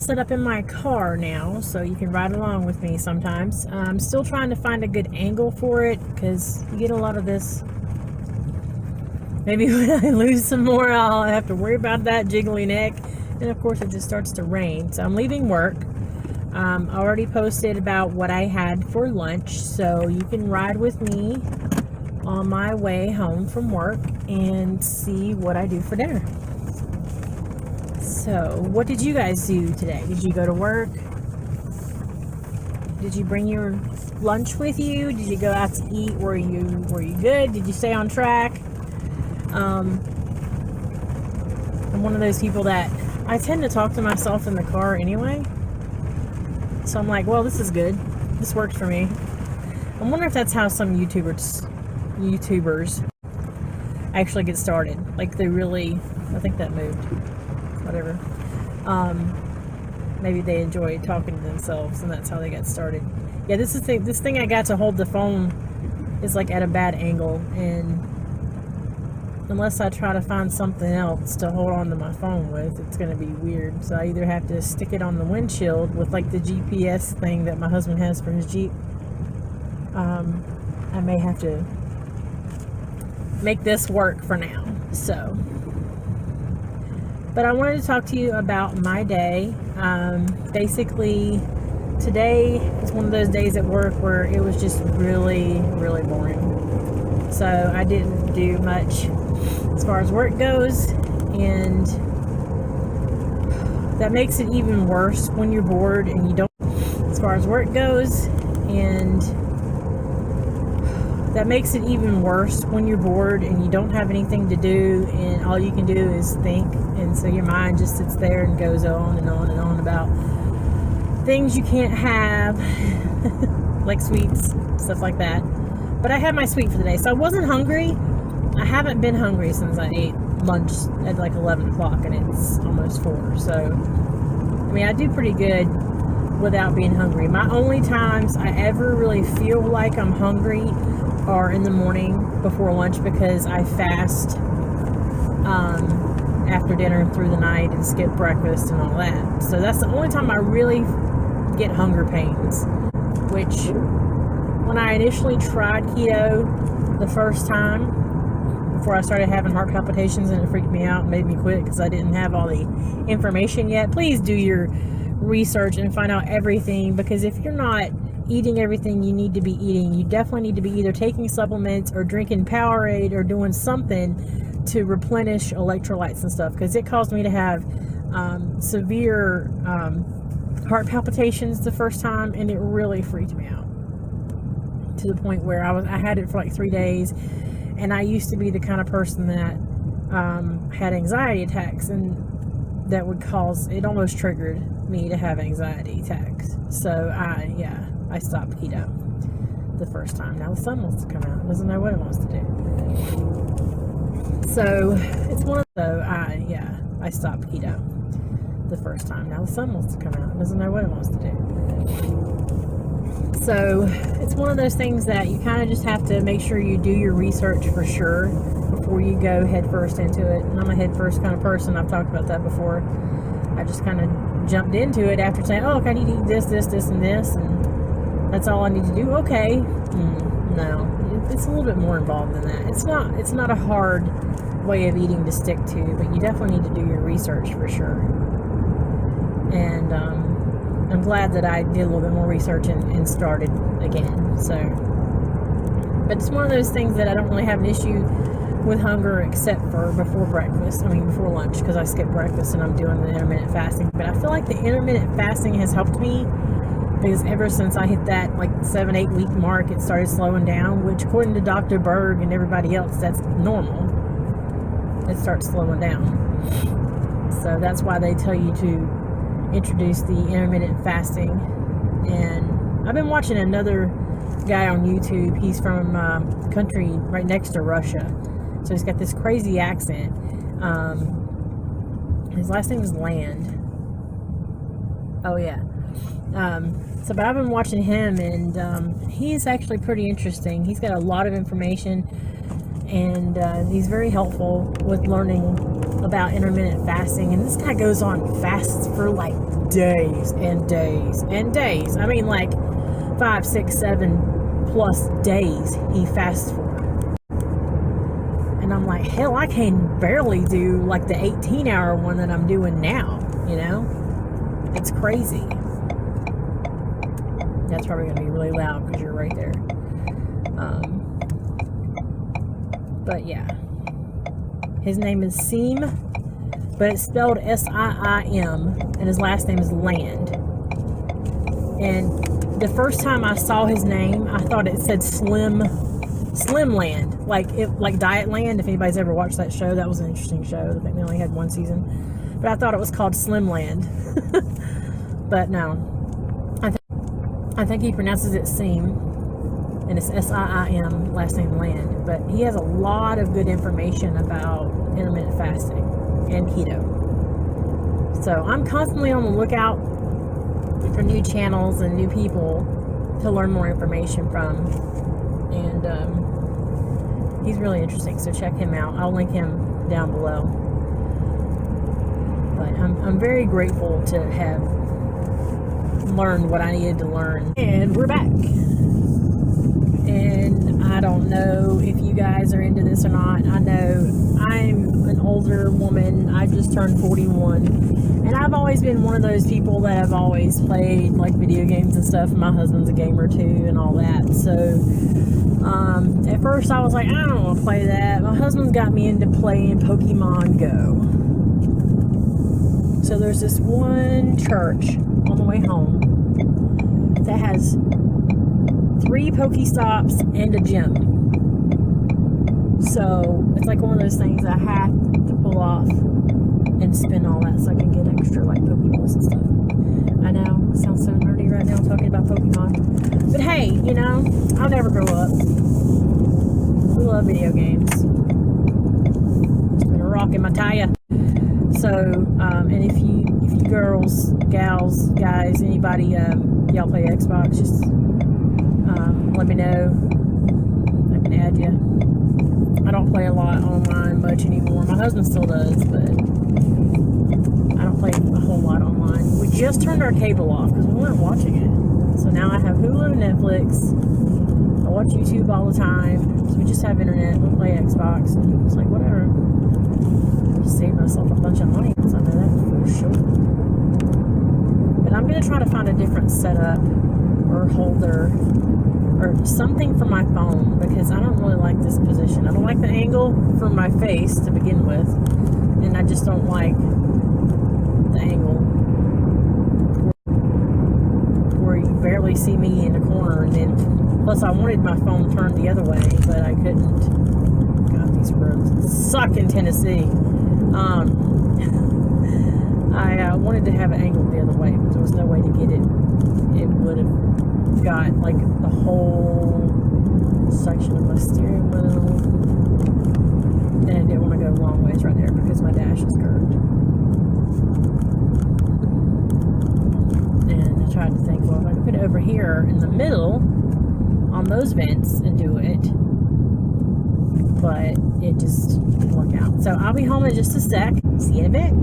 Set up in my car now, so you can ride along with me sometimes. I'm still trying to find a good angle for it, because you get a lot of this. Maybe when I lose some more, I'll have to worry about that jiggly neck. And of course, it just starts to rain. So I'm leaving work. I already posted about what I had for lunch, so you can ride with me on my way home from work and see what I do for dinner. So, what did you guys do today? Did you go to work? Did you bring your lunch with you? Did you go out to eat? Were you good? Did you stay on track? I'm one of those people that I tend to talk to myself in the car anyway. So I'm like, well, this is good. This works for me. I wonder if that's how some YouTubers actually get started. Like they really, I think that moved. Whatever. Maybe they enjoy talking to themselves and that's how they got started. Yeah, this thing I got to hold the phone is like at a bad angle, and unless I try to find something else to hold on to my phone with, it's going to be weird. So I either have to stick it on the windshield with like the GPS thing that my husband has for his Jeep. I may have to make this work for now. So, but I wanted to talk to you about my day. Basically, today is one of those days at work where it was just really, really boring. So I didn't do much as far as work goes, and that makes it even worse when you're bored and you don't, as far as work goes, and that makes it even worse when you're bored and you don't have anything to do and all you can do is think, and so your mind just sits there and goes on and on and on about things you can't have, like sweets, stuff like that. But I had my sweet for the day, so I wasn't hungry. I haven't been hungry since I ate lunch at like 11 o'clock and it's almost 4. So, I mean, I do pretty good without being hungry. My only times I ever really feel like I'm hungry are in the morning before lunch, because I fast after dinner through the night and skip breakfast and all that. So that's the only time I really get hunger pains, which when I initially tried keto the first time, before I started having heart palpitations and it freaked me out and made me quit because I didn't have all the information yet. Please do your research and find out everything, because if you're not eating everything you need to be eating, you definitely need to be either taking supplements or drinking Powerade or doing something to replenish electrolytes and stuff, because it caused me to have severe heart palpitations the first time, and it really freaked me out to the point where I had it for like 3 days. And I used to be the kind of person that had anxiety attacks, and that would cause, it almost triggered me to have anxiety attacks. So I stopped keto the first time. Now the sun wants to come out. It doesn't know what it wants to do. So it's one of I stopped keto the first time. Now the sun wants to come out. It doesn't know what it wants to do. So it's one of those things that you kind of just have to make sure you do your research for sure before you go head first into it. And I'm a head first kind of person. I've talked about that before. I just kind of jumped into it after saying, oh, okay, I need to eat this, this, this, and this, and that's all I need to do. Okay. No, it's a little bit more involved than that. It's not a hard way of eating to stick to, but you definitely need to do your research for sure. And I'm glad that I did a little bit more research and started again. So, but it's one of those things that I don't really have an issue with hunger except for before lunch, because I skip breakfast and I'm doing the intermittent fasting. But I feel like the intermittent fasting has helped me, because ever since I hit that like 7-8 week mark, it started slowing down, which according to Dr. Berg and everybody else, that's normal. It starts slowing down. So that's why they tell you to introduce the intermittent fasting. And I've been watching another guy on YouTube. He's from country right next to Russia, so he's got this crazy accent. His last name is Land. Oh yeah. But I've been watching him, and he's actually pretty interesting. He's got a lot of information, and he's very helpful with learning about intermittent fasting, and this guy goes on fasts for like days and days and days. I mean, like 5, 6, 7 plus days he fasts for. And I'm like, hell, I can barely do like the 18-hour one that I'm doing now, you know? It's crazy. That's probably going to be really loud because you're right there. But yeah. His name is Seam, but it's spelled S-I-I-M, and his last name is Land. And the first time I saw his name, I thought it said Slim Land, like Diet Land. If anybody's ever watched that show, that was an interesting show. I think they only had 1 season, but I thought it was called Slim Land. But no, I think he pronounces it Seam, and it's S-I-I-M, last name Land. But he has a lot of good information about intermittent fasting and keto. So I'm constantly on the lookout for new channels and new people to learn more information from. And he's really interesting, so check him out. I'll link him down below. But I'm very grateful to have learned what I needed to learn. And we're back. And I don't know if you guys are into this or not. I know I'm an older woman. I just turned 41. And I've always been one of those people that have always played like video games and stuff. My husband's a gamer too and all that. So at first I was like, I don't want to play that. My husband's got me into playing Pokemon Go. So there's this one church on the way home that has 3 Pokestops and a gym. So it's like one of those things I have to pull off and spin all that so I can get extra like Pokeballs and stuff. I know, it sounds so nerdy right now talking about Pokemon. But hey, you know, I'll never grow up. We love video games. It's been a rock in my tire. So, and if you girls, gals, guys, anybody, y'all play Xbox, just let me know. I can add you. I don't play a lot online much anymore. My husband still does, but I don't play a whole lot online. We just turned our cable off because we weren't watching it. So now I have Hulu and Netflix. I watch YouTube all the time. So we just have internet. We play Xbox. And it's like, whatever. Just save myself a bunch of money because I know that for sure. But I'm going to try to find a different setup or holder or something for my phone because I don't really like this position. I don't like the angle for my face to begin with, and I just don't like the angle where you barely see me in the corner. And then plus I wanted my phone turned the other way, but I couldn't. God, these roads suck in Tennessee. I wanted to have it angled the other way, but there was no way to get it. It would have got like the whole section of my steering wheel, and I didn't want to go long ways right there because my dash is curved. And I tried to think, well, if I could put it over here in the middle on those vents and do it, but it just didn't work out. So I'll be home in just a sec. See you in a bit.